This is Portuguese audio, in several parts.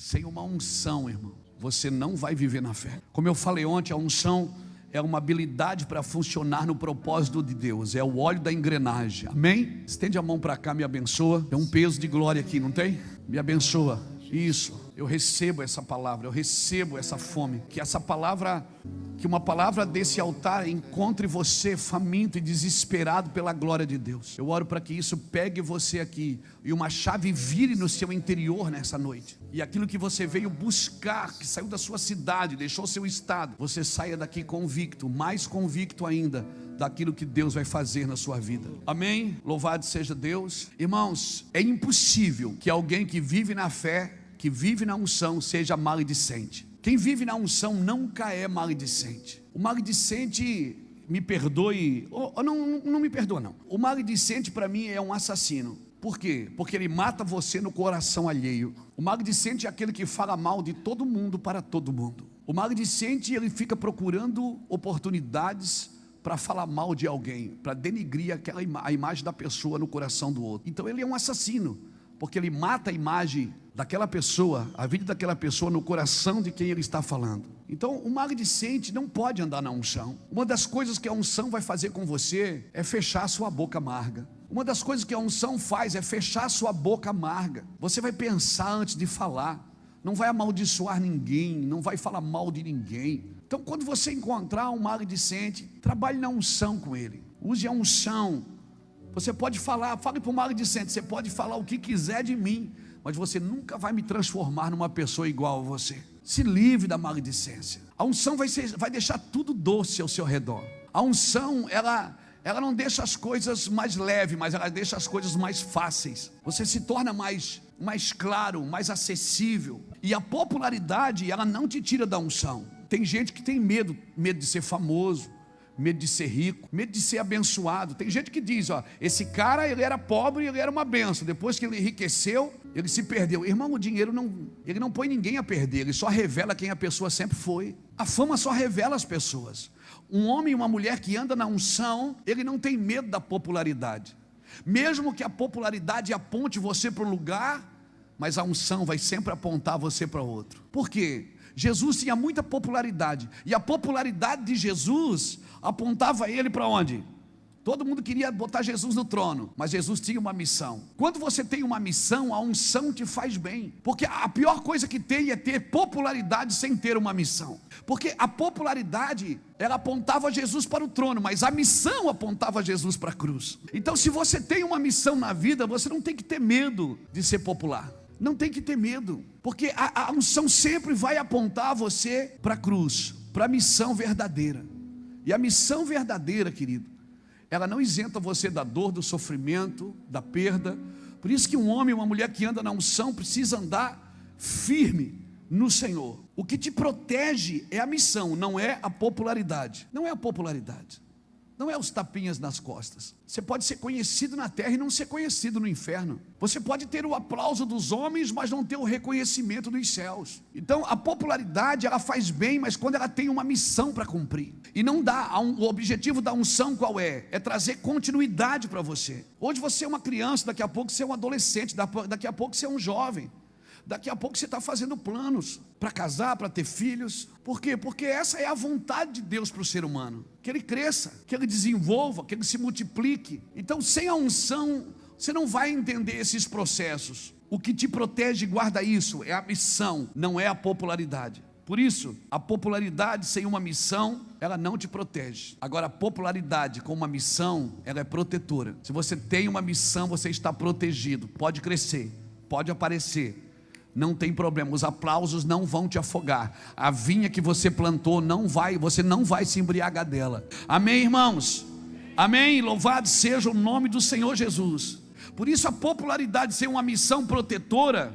Sem uma unção, irmão, você não vai viver na fé. Como eu falei ontem, a unção é uma habilidade para funcionar no propósito de Deus. É o óleo da engrenagem, amém? Estende a mão para cá, me abençoa. Tem um peso de glória aqui, não tem? Me abençoa. Isso, eu recebo essa palavra, eu recebo essa fome. Que essa palavra, que uma palavra desse altar encontre você faminto e desesperado pela glória de Deus. Eu oro para que isso pegue você aqui e uma chave vire no seu interior nessa noite. E aquilo que você veio buscar, que saiu da sua cidade, deixou seu estado, você saia daqui convicto, mais convicto ainda daquilo que Deus vai fazer na sua vida. Amém? Louvado seja Deus. Irmãos, é impossível que alguém que vive na fé, que vive na unção, seja maledicente. Quem vive na unção nunca é maledicente. O maledicente, me perdoe, ou não me perdoa não. O maledicente para mim é um assassino. Por quê? Porque ele mata você no coração alheio. O maledicente é aquele que fala mal de todo mundo para todo mundo. O maledicente, ele fica procurando oportunidades para falar mal de alguém, para denigrir a imagem da pessoa no coração do outro. Então ele é um assassino, porque ele mata a imagem daquela pessoa, a vida daquela pessoa no coração de quem ele está falando. Então o maledicente não pode andar na unção. Uma das coisas que a unção vai fazer com você é fechar a sua boca amarga. Uma das coisas que a unção faz é fechar a sua boca amarga. Você vai pensar antes de falar, não vai amaldiçoar ninguém, não vai falar mal de ninguém. Então quando você encontrar um maledicente, trabalhe na unção com ele, use a unção. Você pode falar, fale para o maledicente, você pode falar o que quiser de mim, mas você nunca vai me transformar numa pessoa igual a você. Se livre da maledicência. A unção vai deixar tudo doce ao seu redor. A unção, ela não deixa as coisas mais leves, mas ela deixa as coisas mais fáceis. Você se torna mais claro, mais acessível. E a popularidade, ela não te tira da unção. Tem gente que tem medo de ser famoso, medo de ser rico, medo de ser abençoado. Tem gente que diz, esse cara, ele era pobre e ele era uma benção. Depois que ele enriqueceu, ele se perdeu. Irmão, o dinheiro ele não põe ninguém a perder, ele só revela quem a pessoa sempre foi. A fama só revela as pessoas. Um homem e uma mulher que anda na unção, ele não tem medo da popularidade. Mesmo que a popularidade aponte você para um lugar, mas a unção vai sempre apontar você para outro. Por quê? Jesus tinha muita popularidade, e a popularidade de Jesus apontava ele para onde? Todo mundo queria botar Jesus no trono, mas Jesus tinha uma missão. Quando você tem uma missão, a unção te faz bem, porque a pior coisa que tem é ter popularidade sem ter uma missão, porque a popularidade, ela apontava Jesus para o trono, mas a missão apontava Jesus para a cruz. Então se você tem uma missão na vida, você não tem que ter medo de ser popular. Não tem que ter medo, porque a unção sempre vai apontar você para a cruz, para a missão verdadeira. E a missão verdadeira, querido, ela não isenta você da dor, do sofrimento, da perda. Por isso que um homem e uma mulher que anda na unção precisa andar firme no Senhor. O que te protege é a missão, não é a popularidade. Não é a popularidade. Não é os tapinhas nas costas. Você pode ser conhecido na terra e não ser conhecido no inferno. Você pode ter o aplauso dos homens, mas não ter o reconhecimento dos céus. Então a popularidade, ela faz bem, mas quando ela tem uma missão para cumprir. E não dá, o objetivo da unção qual é? É trazer continuidade para você. Hoje você é uma criança, daqui a pouco você é um adolescente, daqui a pouco você é um jovem. Daqui a pouco você está fazendo planos para casar, para ter filhos. Por quê? Porque essa é a vontade de Deus para o ser humano. Que ele cresça, que ele desenvolva, que ele se multiplique. Então sem a unção, você não vai entender esses processos. O que te protege e guarda isso é a missão, não é a popularidade. Por isso, a popularidade sem uma missão, ela não te protege. Agora, a popularidade com uma missão, ela é protetora. Se você tem uma missão, você está protegido. Pode crescer, pode aparecer. Não tem problema, os aplausos não vão te afogar. A vinha que você plantou você não vai se embriagar dela. Amém, irmãos? Amém? Louvado seja o nome do Senhor Jesus. Por isso a popularidade sem uma missão protetora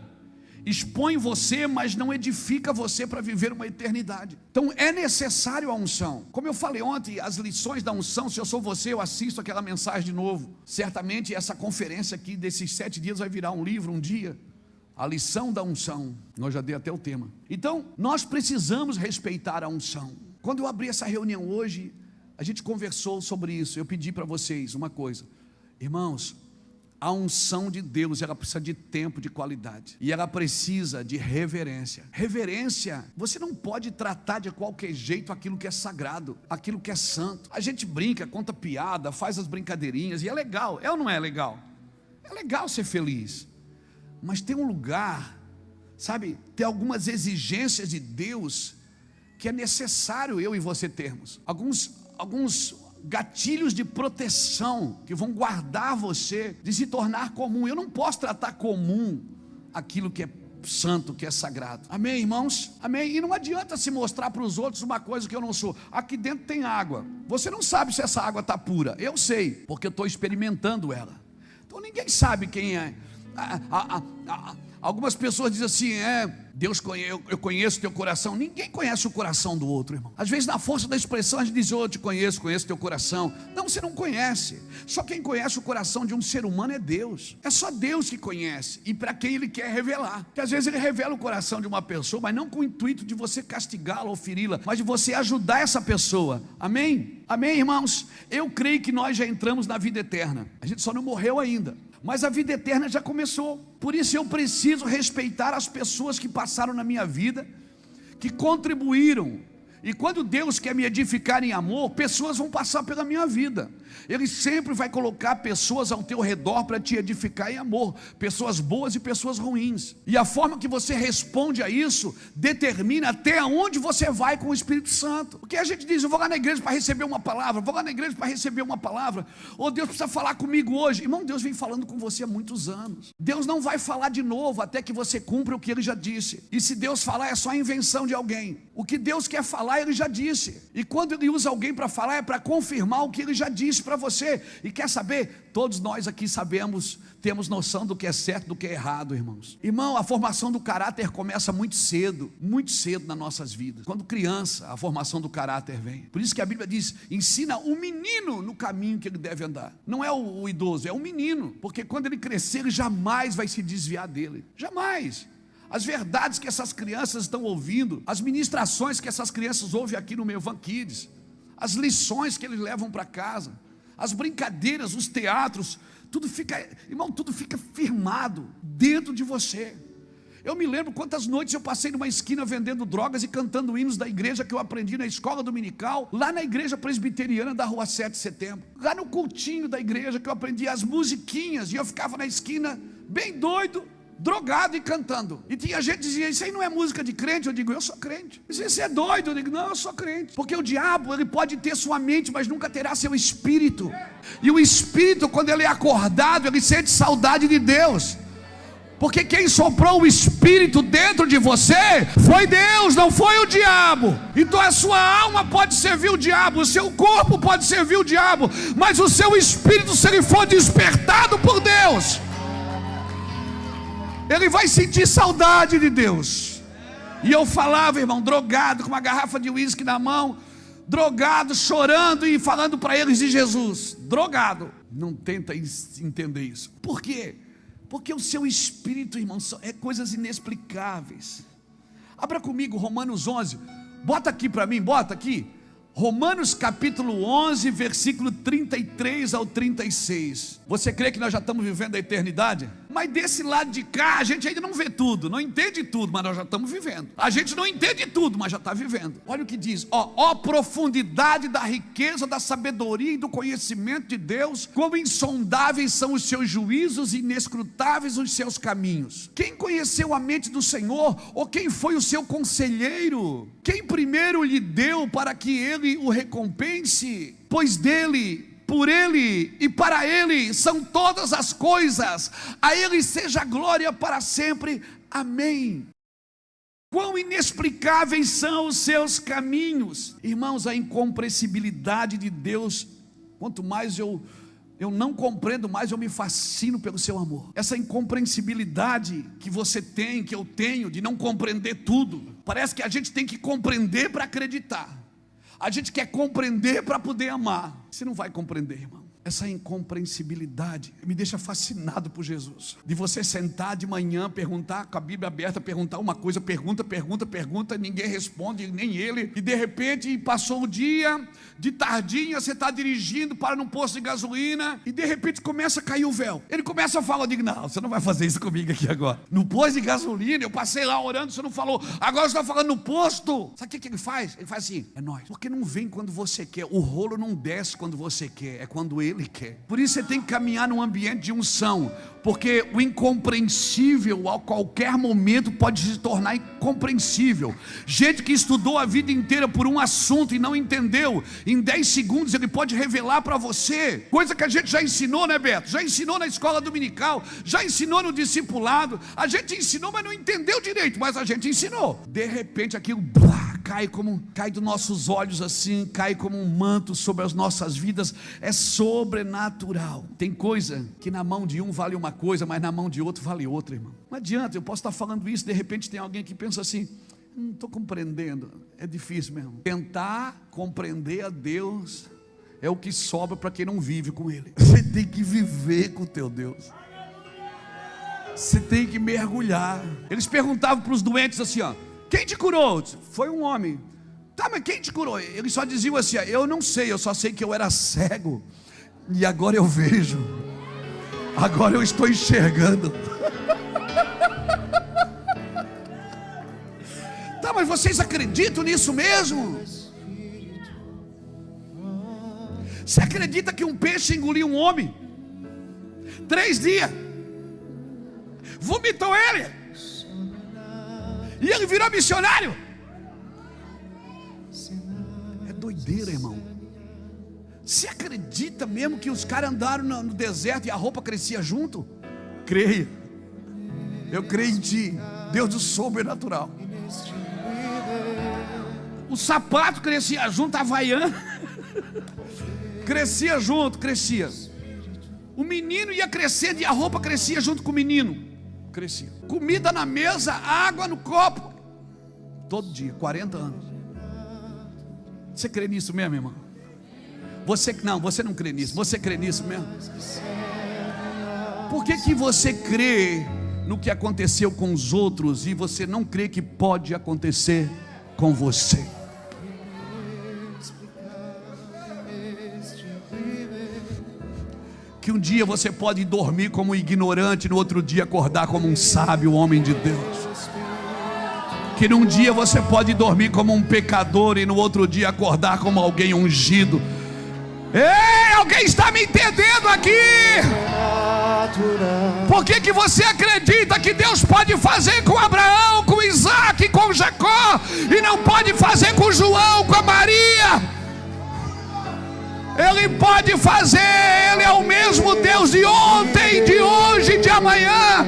expõe você, mas não edifica você para viver uma eternidade. Então é necessário a unção. Como eu falei ontem, as lições da unção, se eu sou você, eu assisto aquela mensagem de novo. Certamente essa conferência aqui desses 7 dias vai virar um livro um dia. A lição da unção, nós já dei até o tema. Então, nós precisamos respeitar a unção. Quando eu abri essa reunião hoje, a gente conversou sobre isso. Eu pedi para vocês uma coisa. Irmãos, A unção de Deus, ela precisa de tempo, de qualidade. E ela precisa de reverência. Reverência, você não pode tratar de qualquer jeito aquilo que é sagrado, aquilo que é santo. A gente brinca, conta piada, faz as brincadeirinhas, e é legal, é ou não é legal? É legal ser feliz. Mas tem um lugar, sabe, tem algumas exigências de Deus que é necessário eu e você termos. Alguns gatilhos de proteção que vão guardar você de se tornar comum. Eu não posso tratar comum aquilo que é santo, que é sagrado. Amém, irmãos? Amém? E não adianta se mostrar para os outros uma coisa que eu não sou. Aqui dentro tem água. Você não sabe se essa água está pura. Eu sei, porque eu estou experimentando ela. Então ninguém sabe quem é. Algumas pessoas dizem assim, Deus eu conheço teu coração. Ninguém conhece o coração do outro, irmão. Às vezes na força da expressão a gente diz, eu te conheço teu coração. Não, você não conhece. Só quem conhece o coração de um ser humano é Deus. É só Deus que conhece, e para quem Ele quer revelar. Porque às vezes Ele revela o coração de uma pessoa, mas não com o intuito de você castigá-la ou feri-la, mas de você ajudar essa pessoa. Amém? Amém, irmãos? Eu creio que nós já entramos na vida eterna. A gente só não morreu ainda, mas a vida eterna já começou. Por isso eu preciso respeitar as pessoas que passaram na minha vida, que contribuíram. E quando Deus quer me edificar em amor, pessoas vão passar pela minha vida. Ele sempre vai colocar pessoas ao teu redor para te edificar em amor, pessoas boas e pessoas ruins. E a forma que você responde a isso determina até onde você vai com o Espírito Santo. Porque a gente diz, eu vou lá na igreja para receber uma palavra, vou lá na igreja para receber uma palavra, ou Deus precisa falar comigo hoje. Irmão, Deus vem falando com você há muitos anos. Deus não vai falar de novo até que você cumpra o que Ele já disse. E se Deus falar, é só a invenção de alguém. O que Deus quer falar, Ele já disse. E quando Ele usa alguém para falar, é para confirmar o que Ele já disse para você. E quer saber? Todos nós aqui sabemos, temos noção do que é certo, do que é errado, irmãos. Irmão, a formação do caráter começa muito cedo nas nossas vidas. Quando criança, a formação do caráter vem. Por isso que a Bíblia diz, ensina o menino no caminho que ele deve andar. Não é o idoso, é o menino. Porque quando ele crescer, ele jamais vai se desviar dele. Jamais. As verdades que essas crianças estão ouvindo, as ministrações que essas crianças ouvem aqui no meu Van Kids, as lições que eles levam para casa, as brincadeiras, os teatros, tudo fica, irmão, tudo fica firmado dentro de você. Eu me lembro quantas noites eu passei numa esquina vendendo drogas e cantando hinos da igreja que eu aprendi na escola dominical, lá na igreja presbiteriana da rua 7 de setembro, lá no cultinho da igreja que eu aprendi as musiquinhas, e eu ficava na esquina bem doido, drogado e cantando. E tinha gente que dizia, isso aí não é música de crente. Eu digo, eu sou crente. Você é doido? Eu digo, não, eu sou crente. Porque o diabo, ele pode ter sua mente, mas nunca terá seu espírito. E o espírito, quando ele é acordado, ele sente saudade de Deus. Porque quem soprou o espírito dentro de você foi Deus, não foi o diabo. Então a sua alma pode servir o diabo, o seu corpo pode servir o diabo, mas o seu espírito, se ele for despertado por Deus, ele vai sentir saudade de Deus. E eu falava, irmão, drogado, com uma garrafa de uísque na mão, drogado, chorando e falando para eles de Jesus. Drogado. Não tenta entender isso. Por quê? Porque o seu espírito, irmão, é coisas inexplicáveis. Abra comigo Romanos 11. Bota aqui para mim, bota aqui. Romanos capítulo 11, versículo 33 ao 36. Você crê que nós já estamos vivendo a eternidade? Mas desse lado de cá a gente ainda não vê tudo, não entende tudo, mas nós já estamos vivendo. A gente não entende tudo, mas já está vivendo. Olha o que diz, ó profundidade da riqueza, da sabedoria e do conhecimento de Deus, como insondáveis são os seus juízos e inescrutáveis os seus caminhos. Quem conheceu a mente do Senhor, ou quem foi o seu conselheiro? Quem primeiro lhe deu para que ele o recompense? Pois dele, por Ele e para Ele são todas as coisas, a Ele seja glória para sempre, amém. Quão inexplicáveis são os seus caminhos, irmãos. A incompreensibilidade de Deus, quanto mais eu não compreendo, mais eu me fascino pelo seu amor. Essa incompreensibilidade que você tem, que eu tenho, de não compreender tudo, parece que a gente tem que compreender para acreditar. A gente quer compreender para poder amar. Você não vai compreender, irmão. Essa incompreensibilidade me deixa fascinado por Jesus. De você sentar de manhã, perguntar, com a Bíblia aberta, perguntar uma coisa, pergunta, ninguém responde, nem ele. E de repente passou o dia, de tardinha, você está dirigindo, para num posto de gasolina, e de repente começa a cair o véu. Ele começa a falar, eu digo, não, você não vai fazer isso comigo aqui agora. No posto de gasolina, eu passei lá orando, você não falou, agora você está falando no posto. Sabe o que ele faz? Ele faz assim, é nóis. Porque não vem quando você quer, o rolo não desce quando você quer, é quando ele quer. Por isso você tem que caminhar num ambiente de unção, porque o incompreensível a qualquer momento pode se tornar incompreensível. Gente que estudou a vida inteira por um assunto e não entendeu, em 10 segundos ele pode revelar para você, coisa que a gente já ensinou, né, Beto? Já ensinou na escola dominical, já ensinou no discipulado, a gente ensinou, mas não entendeu direito, mas a gente ensinou. De repente aquilo cai dos nossos olhos assim, cai como um manto sobre as nossas vidas. É sobrenatural. Tem coisa que na mão de um vale uma coisa, mas na mão de outro vale outra, irmão. Não adianta, eu posso estar falando isso, de repente tem alguém que pensa assim, não estou compreendendo. É difícil mesmo. Tentar compreender a Deus é o que sobra para quem não vive com Ele. Você tem que viver com o teu Deus. Você tem que mergulhar. Eles perguntavam para os doentes assim, ó, quem te curou? Foi um homem. Tá, mas quem te curou? Eles só diziam assim, eu não sei, eu só sei que eu era cego e agora eu vejo. Agora eu estou enxergando. Tá, mas vocês acreditam nisso mesmo? Você acredita que um peixe engoliu um homem? 3 dias. Vomitou ele. E ele virou missionário. É doideira, irmão. Você acredita mesmo que os caras andaram no deserto e a roupa crescia junto? Creia. Eu creio em ti, Deus do sobrenatural. O sapato crescia junto, a havaiana crescia junto, crescia. O menino ia crescendo e a roupa crescia junto com o menino. Crescia. Comida na mesa, água no copo. Todo dia, 40 anos. Você crê nisso mesmo, irmão? Você não crê nisso. Você crê nisso mesmo? Por que você crê no que aconteceu com os outros e você não crê que pode acontecer com você? Que um dia você pode dormir como um ignorante, no outro dia acordar como um sábio homem de Deus. Que num dia você pode dormir como um pecador e no outro dia acordar como alguém ungido. Ei, alguém está me entendendo aqui? Por que você acredita que Deus pode fazer com Abraão, com Isaac, com Jacó, e não pode fazer com João, com a Maria? Ele pode fazer, Ele é o mesmo Deus de ontem, de hoje, de amanhã.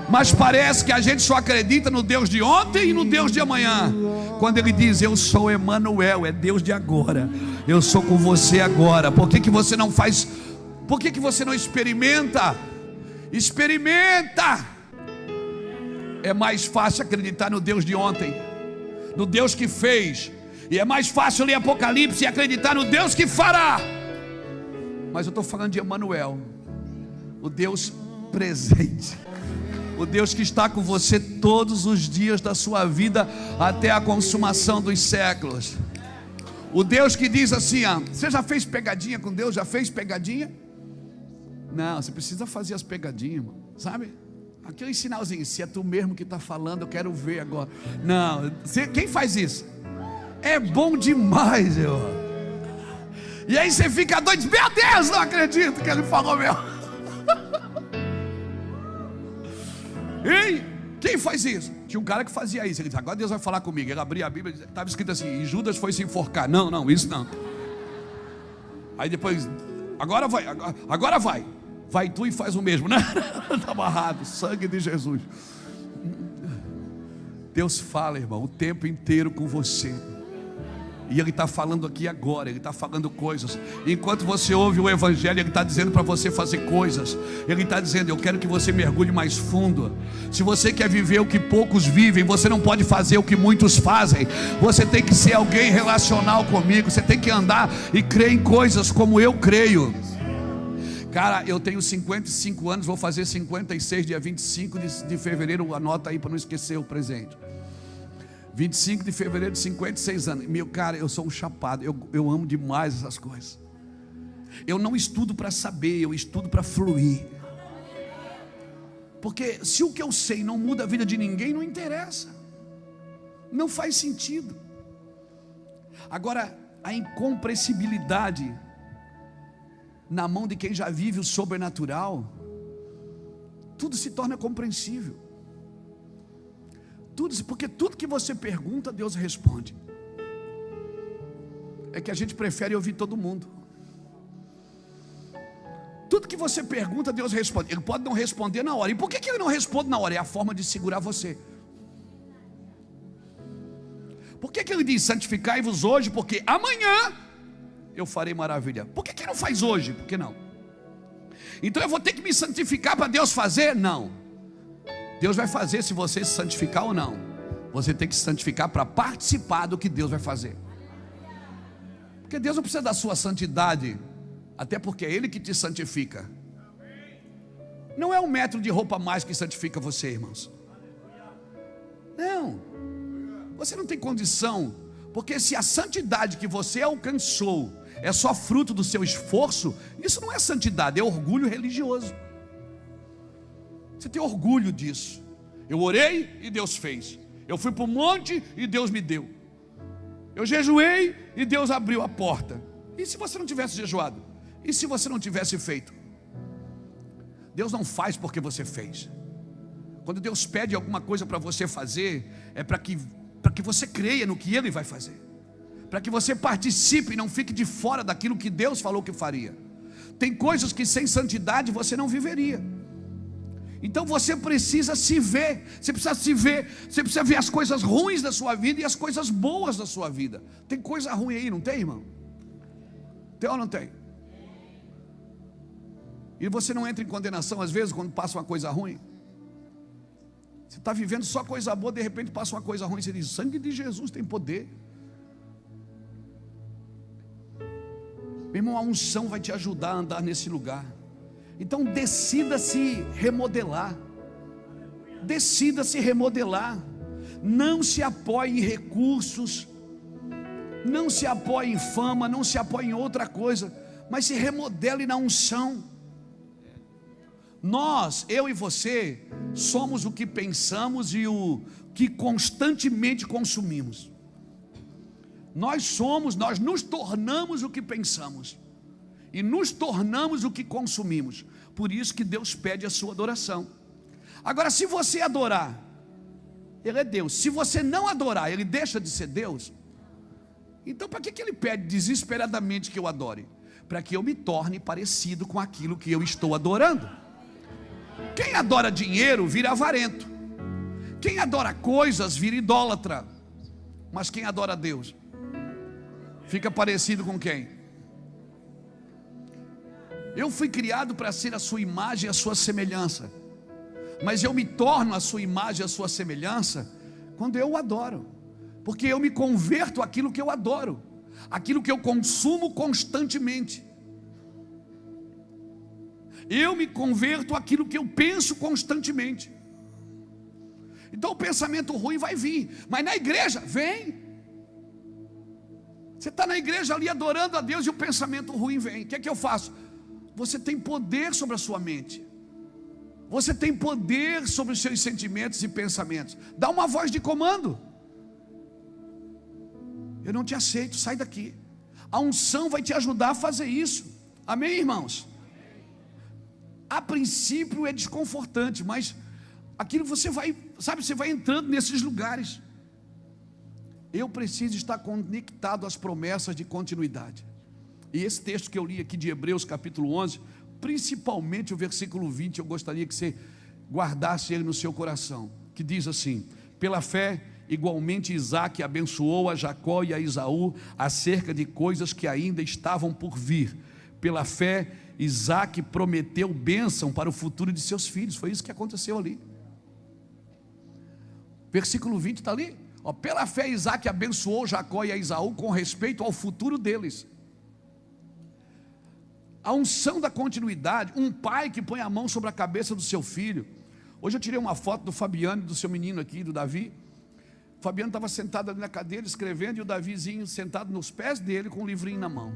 Mas parece que a gente só acredita no Deus de ontem e no Deus de amanhã. Quando Ele diz, eu sou Emanuel, é Deus de agora. Eu sou com você agora. Por que você não faz? Por que você não experimenta? Experimenta. É mais fácil acreditar no Deus de ontem, no Deus que fez. E é mais fácil ler Apocalipse e acreditar no Deus que fará. Mas eu estou falando de Emanuel, o Deus presente, o Deus que está com você todos os dias da sua vida até a consumação dos séculos. O Deus que diz assim, você já fez pegadinha com Deus? Já fez pegadinha? Não, você precisa fazer as pegadinhas, irmão. Sabe? Aquele sinalzinho, se é tu mesmo que está falando, eu quero ver agora. Não, quem faz isso? É bom demais, irmão. E aí você fica doido, meu Deus, não acredito que ele falou mesmo. Ei, quem faz isso? Tinha um cara que fazia isso. Ele disse, agora Deus vai falar comigo. Ele abria a Bíblia, estava escrito assim, e Judas foi se enforcar. Não, isso não. Aí depois, agora vai. Vai tu e faz o mesmo, né? Está amarrado, sangue de Jesus. Deus fala, irmão, o tempo inteiro com você. E Ele está falando aqui agora, Ele está falando coisas. Enquanto você ouve o Evangelho, Ele está dizendo para você fazer coisas. Ele está dizendo: eu quero que você mergulhe mais fundo. Se você quer viver o que poucos vivem, você não pode fazer o que muitos fazem. Você tem que ser alguém relacional comigo. Você tem que andar e crer em coisas como eu creio. Cara, eu tenho 55 anos, vou fazer 56 dia 25 de fevereiro. Anota aí para não esquecer o presente. 25 de fevereiro de 56 anos. Meu cara, eu sou um chapado. Eu amo demais essas coisas. Eu não estudo para saber, eu estudo para fluir. Porque se o que eu sei não muda a vida de ninguém, não interessa. Não faz sentido. Agora, a incompreensibilidade na mão de quem já vive o sobrenatural, tudo se torna compreensível. Porque tudo que você pergunta, Deus responde. É que a gente prefere ouvir todo mundo. Tudo que você pergunta, Deus responde. Ele pode não responder na hora. E por que Ele não responde na hora? É a forma de segurar você. Por que Ele diz: santificai-vos hoje, porque amanhã eu farei maravilha? Por que Ele não faz hoje? Por que não? Então eu vou ter que me santificar para Deus fazer? Não. Deus vai fazer se você se santificar ou não. Você tem que se santificar para participar do que Deus vai fazer. Porque Deus não precisa da sua santidade, até porque é Ele que te santifica. Não é um metro de roupa a mais que santifica você, irmãos. Não. Você não tem condição. Porque se a santidade que você alcançou é só fruto do seu esforço, isso não é santidade, é orgulho religioso. Você tem orgulho disso. Eu orei e Deus fez. Eu fui para o monte e Deus me deu. Eu jejuei e Deus abriu a porta. E se você não tivesse jejuado? E se você não tivesse feito? Deus não faz porque você fez. Quando Deus pede alguma coisa para você fazer, é para que você creia no que Ele vai fazer, para que você participe e não fique de fora daquilo que Deus falou que faria. Tem coisas que sem santidade você não viveria. Então você precisa se ver, você precisa ver as coisas ruins da sua vida e as coisas boas da sua vida. Tem coisa ruim aí, não tem, irmão? Tem ou não tem? E você não entra em condenação às vezes quando passa uma coisa ruim? Você está vivendo só coisa boa, de repente passa uma coisa ruim, você diz: o sangue de Jesus tem poder. Meu irmão, a unção vai te ajudar a andar nesse lugar. Então decida se remodelar. Decida se remodelar. Não se apoie em recursos, não se apoie em fama, não se apoie em outra coisa, mas se remodele na unção. Nós, eu e você, somos o que pensamos e o que constantemente consumimos. Nós nos tornamos o que pensamos e nos tornamos o que consumimos. Por isso que Deus pede a sua adoração. Agora, se você adorar, Ele é Deus. Se você não adorar, Ele deixa de ser Deus. Então para que Ele pede desesperadamente que eu adore? Para que eu me torne parecido com aquilo que eu estou adorando. Quem adora dinheiro vira avarento. Quem adora coisas vira idólatra. Mas quem adora Deus fica parecido com quem? Eu fui criado para ser a sua imagem e a sua semelhança, mas eu me torno a sua imagem e a sua semelhança quando eu o adoro, porque eu me converto àquilo que eu adoro, aquilo que eu consumo constantemente. Eu me converto àquilo que eu penso constantemente. Então o pensamento ruim vai vir, mas na igreja, vem. Você está na igreja ali adorando a Deus e o pensamento ruim vem. O que é que eu faço? Você tem poder sobre a sua mente. Você tem poder sobre os seus sentimentos e pensamentos. Dá uma voz de comando. Eu não te aceito, sai daqui. A unção vai te ajudar a fazer isso. Amém, irmãos? A princípio é desconfortante, mas aquilo você vai entrando nesses lugares. Eu preciso estar conectado às promessas de continuidade. E esse texto que eu li aqui de Hebreus capítulo 11, principalmente o versículo 20, eu gostaria que você guardasse ele no seu coração, que diz assim: pela fé Igualmente Isaque abençoou a Jacó e a Esaú acerca de coisas que ainda estavam por vir. Pela fé, Isaque prometeu bênção para o futuro de seus filhos. Foi isso que aconteceu ali. Versículo 20 está ali. Pela fé, Isaque abençoou Jacó e a Esaú com respeito ao futuro deles. A unção da continuidade, um pai que põe a mão sobre a cabeça do seu filho. Hoje eu tirei uma foto do Fabiano, do seu menino aqui, do Davi. O Fabiano estava sentado ali na cadeira escrevendo, e o Davizinho sentado nos pés dele com um livrinho na mão.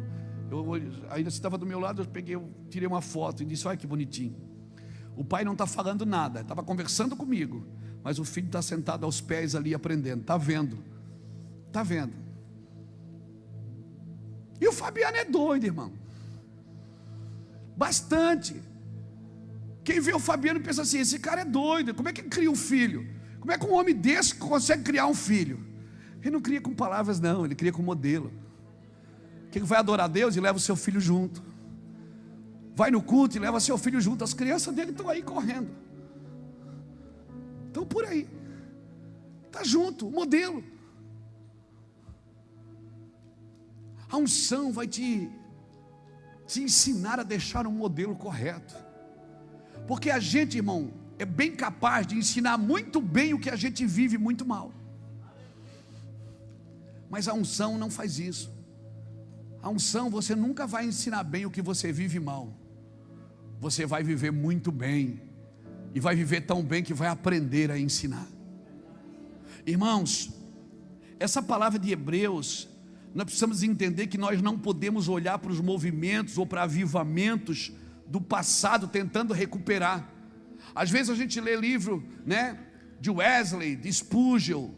Ainda estava do meu lado, eu tirei uma foto e disse: olha que bonitinho. O pai não está falando nada, estava conversando comigo, mas o filho está sentado aos pés ali aprendendo, está vendo, está vendo. E o Fabiano é doido, irmão, bastante. Quem vê o Fabiano pensa assim: esse cara é doido, como é que cria um filho? Como é que um homem desse consegue criar um filho? Ele não cria com palavras não, ele cria com modelo. Quem vai adorar a Deus e leva o seu filho junto, vai no culto e leva seu filho junto. As crianças dele estão aí correndo, estão por aí, está junto, o modelo. A unção vai te ensinar a deixar um modelo correto, porque a gente, irmão, é bem capaz de ensinar muito bem o que a gente vive muito mal, mas a unção não faz isso. A unção, você nunca vai ensinar bem o que você vive mal, você vai viver muito bem, e vai viver tão bem que vai aprender a ensinar. Irmãos, essa palavra de Hebreus, nós precisamos entender que nós não podemos olhar para os movimentos ou para avivamentos do passado tentando recuperar. Às vezes a gente lê livro, né, de Wesley, de Spurgeon,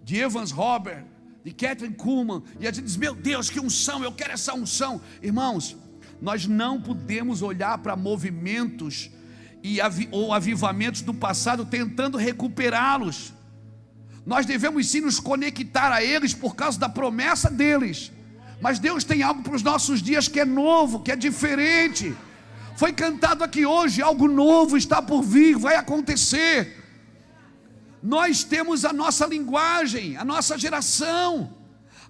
de Evans Robert, de Kathryn Kuhlman, e a gente diz: meu Deus, que unção, eu quero essa unção. Irmãos, nós não podemos olhar para movimentos ou avivamentos do passado tentando recuperá-los. Nós devemos sim nos conectar a eles por causa da promessa deles, mas Deus tem algo para os nossos dias que é novo, que é diferente. Foi cantado aqui hoje, algo novo está por vir, vai acontecer. Nós temos a nossa linguagem, a nossa geração,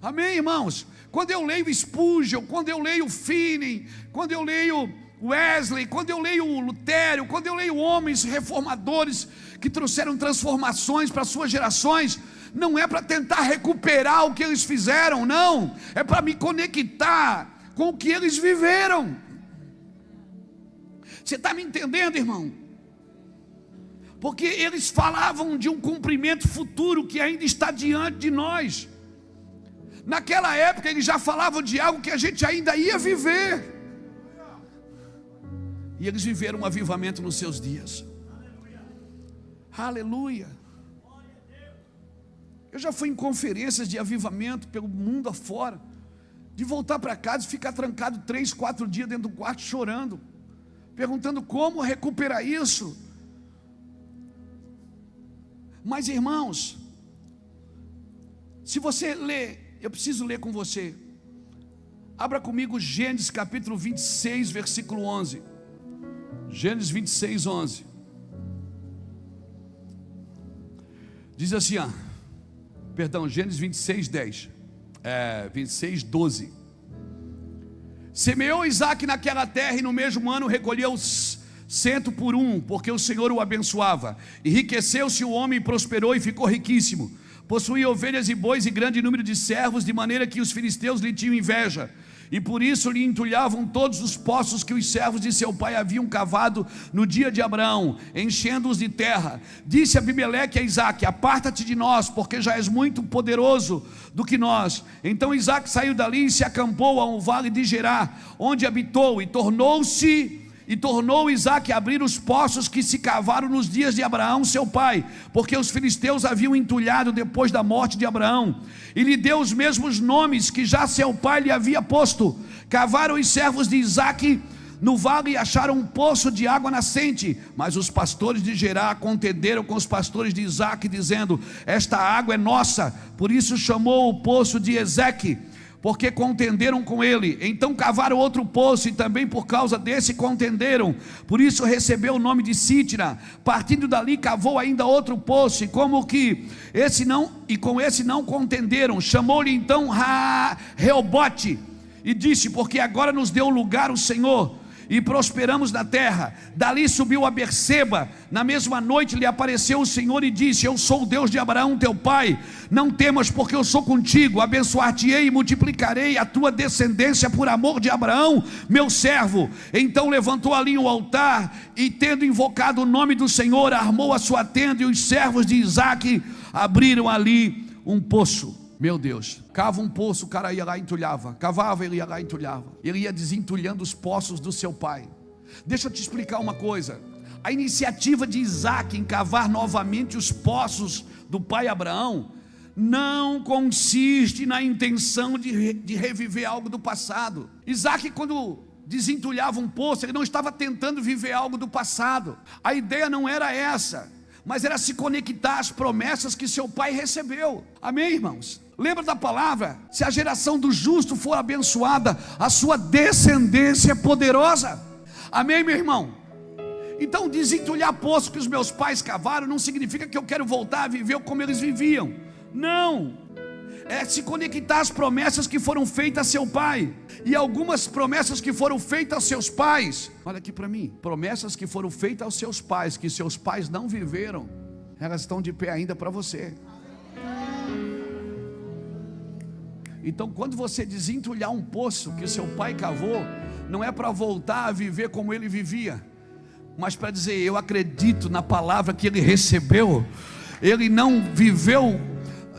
amém, irmãos? Quando eu leio Spurgeon, quando eu leio Finney, quando eu leio Wesley, quando eu leio Lutério, quando eu leio homens reformadores que trouxeram transformações para suas gerações, não é para tentar recuperar o que eles fizeram, não, é para me conectar com o que eles viveram. Você está me entendendo, irmão? Porque eles falavam de um cumprimento futuro que ainda está diante de nós. Naquela época eles já falavam de algo que a gente ainda ia viver, e eles viveram um avivamento nos seus dias. Aleluia. Eu já fui em conferências de avivamento pelo mundo afora, de voltar para casa e ficar trancado 3, 4 dias dentro do quarto chorando, perguntando como recuperar isso. Mas irmãos, se você ler, eu preciso ler com você, abra comigo Gênesis capítulo 26, versículo 11. Gênesis 26, 11. Diz assim, Gênesis 26, 10. 26, 12. Semeou Isaque naquela terra, e no mesmo ano recolheu 100 por 1, porque o Senhor o abençoava. Enriqueceu-se o homem, prosperou e ficou riquíssimo. Possuía ovelhas e bois e grande número de servos, de maneira que os filisteus lhe tinham inveja, e por isso lhe entulhavam todos os poços que os servos de seu pai haviam cavado no dia de Abraão, enchendo-os de terra. Disse Abimeleque a Isaque: aparta-te de nós, porque já és muito poderoso do que nós. Então Isaque saiu dali e se acampou a um vale de Gerar, onde habitou, e tornou Isaque a abrir os poços que se cavaram nos dias de Abraão seu pai, porque os filisteus haviam entulhado depois da morte de Abraão, e lhe deu os mesmos nomes que já seu pai lhe havia posto. Cavaram os servos de Isaque no vale e acharam um poço de água nascente, mas os pastores de Gerar contenderam com os pastores de Isaque, dizendo: esta água é nossa. Por isso chamou o poço de Ezeque, porque contenderam com ele. Então cavaram outro poço, e também por causa desse contenderam. Por isso recebeu o nome de Sítira. Partindo dali, cavou ainda outro poço, e com esse não contenderam. Chamou-lhe então Reobote, e disse: porque agora nos deu lugar o Senhor, e prosperamos na terra. Dali subiu a Berseba. Na mesma noite lhe apareceu o Senhor e disse: eu sou o Deus de Abraão teu pai, não temas, porque eu sou contigo, abençoar-te-ei e multiplicarei a tua descendência por amor de Abraão meu servo. Então levantou ali um altar, e tendo invocado o nome do Senhor, armou a sua tenda, e os servos de Isaque abriram ali um poço. Meu Deus, cava um poço, o cara ia lá e entulhava. Cavava, ele ia lá e entulhava. Ele ia desentulhando os poços do seu pai. Deixa eu te explicar uma coisa. A iniciativa de Isaque em cavar novamente os poços do pai Abraão não consiste na intenção de reviver algo do passado. Isaque, quando desentulhava um poço, ele não estava tentando viver algo do passado. A ideia não era essa, mas era se conectar às promessas que seu pai recebeu. Amém, irmãos? Lembra da palavra? Se a geração do justo for abençoada, a sua descendência é poderosa. Amém, meu irmão? Então desentulhar poço que os meus pais cavaram não significa que eu quero voltar a viver como eles viviam. Não. É se conectar às promessas que foram feitas a seu pai. E algumas promessas que foram feitas aos seus pais, olha aqui para mim, promessas que foram feitas aos seus pais, que seus pais não viveram, elas estão de pé ainda para você. Então, quando você desentulhar um poço que seu pai cavou, não é para voltar a viver como ele vivia, mas para dizer: eu acredito na palavra que ele recebeu. Ele não viveu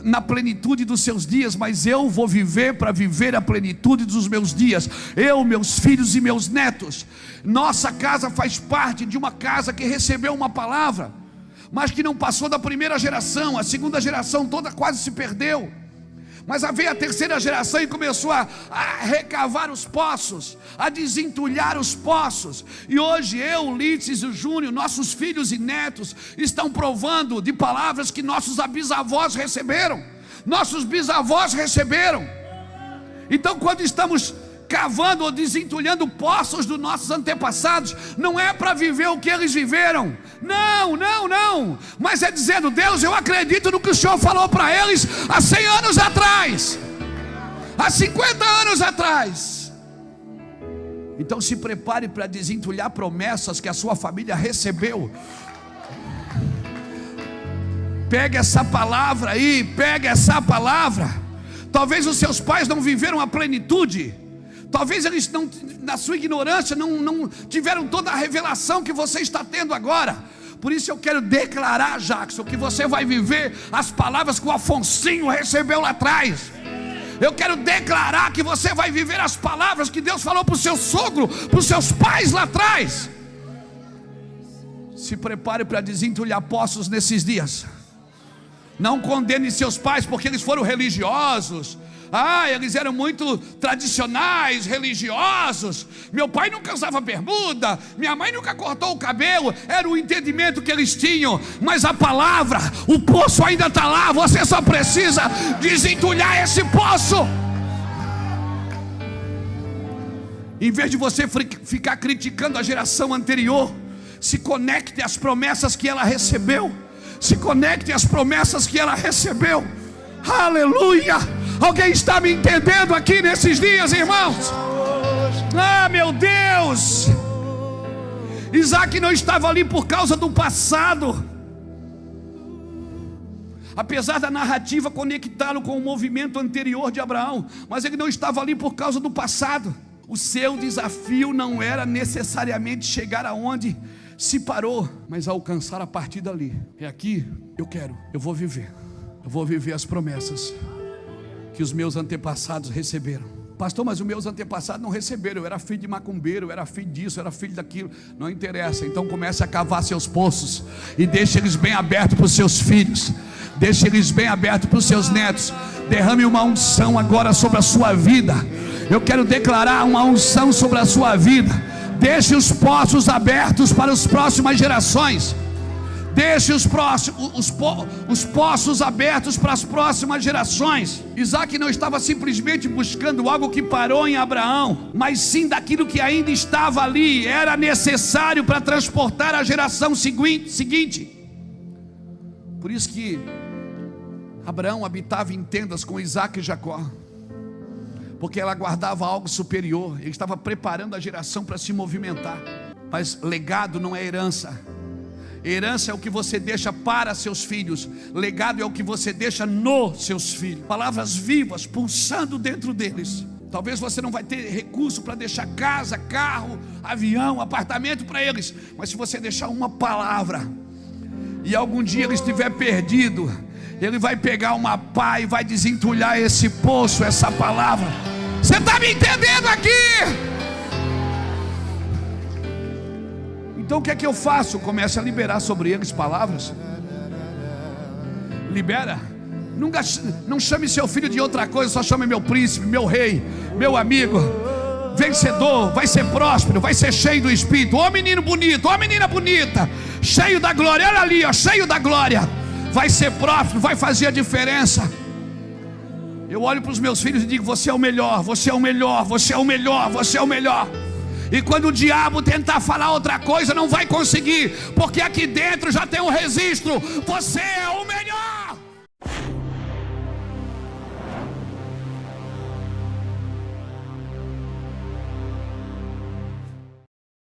na plenitude dos seus dias, mas eu vou viver para viver a plenitude dos meus dias. Eu, meus filhos e meus netos. Nossa casa faz parte de uma casa que recebeu uma palavra, mas que não passou da primeira geração. A segunda geração toda quase se perdeu, mas veio a terceira geração e começou a recavar os poços, a desentulhar os poços. E hoje eu, Ulisses e o Júnior, nossos filhos e netos, estão provando de palavras que nossos bisavós receberam, nossos bisavós receberam. Então, quando estamos cavando ou desentulhando poços dos nossos antepassados, não é para viver o que eles viveram, não, mas é dizendo: Deus, eu acredito no que o Senhor falou para eles há 100 anos atrás, há 50 anos atrás. Então se prepare para desentulhar promessas que a sua família recebeu. Pega essa palavra aí, pega essa palavra. Talvez os seus pais não viveram a plenitude, talvez eles não, na sua ignorância, não tiveram toda a revelação que você está tendo agora. Por isso eu quero declarar, Jackson, que você vai viver as palavras que o Afonsinho recebeu lá atrás. Eu quero declarar que você vai viver as palavras que Deus falou para o seu sogro, para os seus pais lá atrás. Se prepare para desentulhar poços nesses dias. Não condene seus pais porque eles foram religiosos. Eles eram muito tradicionais, religiosos. Meu pai nunca usava bermuda, minha mãe nunca cortou o cabelo. Era o entendimento que eles tinham. Mas a palavra, o poço ainda está lá. Você só precisa desentulhar esse poço. Em vez de você ficar criticando a geração anterior, se conecte às promessas que ela recebeu. Se conecte às promessas que ela recebeu. Aleluia! Alguém está me entendendo aqui nesses dias, irmãos? Meu Deus! Isaque não estava ali por causa do passado, apesar da narrativa conectá-lo com o movimento anterior de Abraão, mas ele não estava ali por causa do passado. O seu desafio não era necessariamente chegar aonde se parou, mas alcançar a partir dali. É aqui eu vou viver as promessas que os meus antepassados receberam. Pastor, mas os meus antepassados não receberam. Eu era filho de macumbeiro, eu era filho disso, eu era filho daquilo. Não interessa. Então comece a cavar seus poços e deixe eles bem abertos para os seus filhos. Deixe eles bem abertos para os seus netos. Derrame uma unção agora sobre a sua vida. Eu quero declarar uma unção sobre a sua vida. Deixe os poços abertos para as próximas gerações. Deixe os poços abertos para as próximas gerações. Isaac não estava simplesmente buscando algo que parou em Abraão, mas sim daquilo que ainda estava ali, era necessário para transportar a geração seguinte. Por isso que Abraão habitava em tendas com Isaac e Jacó, porque ela guardava algo superior. Ele estava preparando a geração para se movimentar. Mas legado não é herança. Herança é o que você deixa para seus filhos. Legado é o que você deixa nos seus filhos. Palavras vivas pulsando dentro deles. Talvez você não vai ter recurso para deixar casa, carro, avião, apartamento para eles, mas se você deixar uma palavra, e algum dia ele estiver perdido, ele vai pegar uma pá e vai desentulhar esse poço, essa palavra. Você está me entendendo aqui? Então o que é que eu faço? Comece a liberar sobre eles palavras. Libera. Não chame seu filho de outra coisa, só chame meu príncipe, meu rei, meu amigo, vencedor, vai ser próspero, vai ser cheio do Espírito. Ó menino bonito, ó menina bonita, cheio da glória, olha ali, ó, cheio da glória. Vai ser próspero, vai fazer a diferença. Eu olho para os meus filhos e digo: você é o melhor, você é o melhor, você é o melhor, você é o melhor. E quando o diabo tentar falar outra coisa, não vai conseguir, porque aqui dentro já tem um registro: você é o melhor.